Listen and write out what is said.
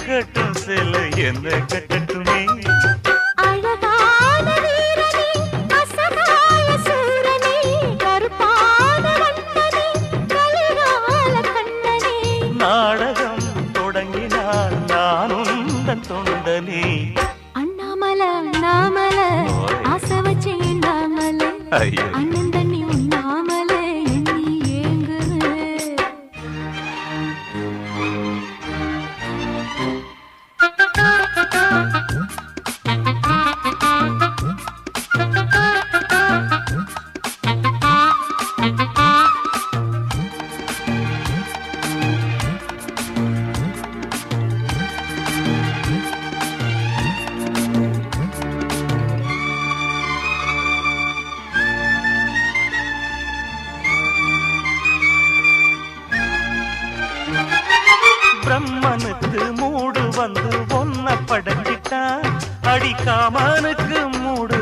கட்டும் சில என்ன கட்டட்டுமே அழகான வீரனே அசகாய சூரனே கருப்பான வண்ணனே கலிகால கண்ணனே நாடகம் தொடங்கினால் நானும் தன் தொண்டனே அண்ணாமலை அண்ணாமலை ஆசை வச்சு எண்ணாமலை அண்ணன் தண்ணி உண்ணாமலே எண்ணி ஏங்குது பிரம்மனுக்கு மூடு வந்து ஒன்ன படைச்சிட்டான் அடிக்காமனுக்கு மூடு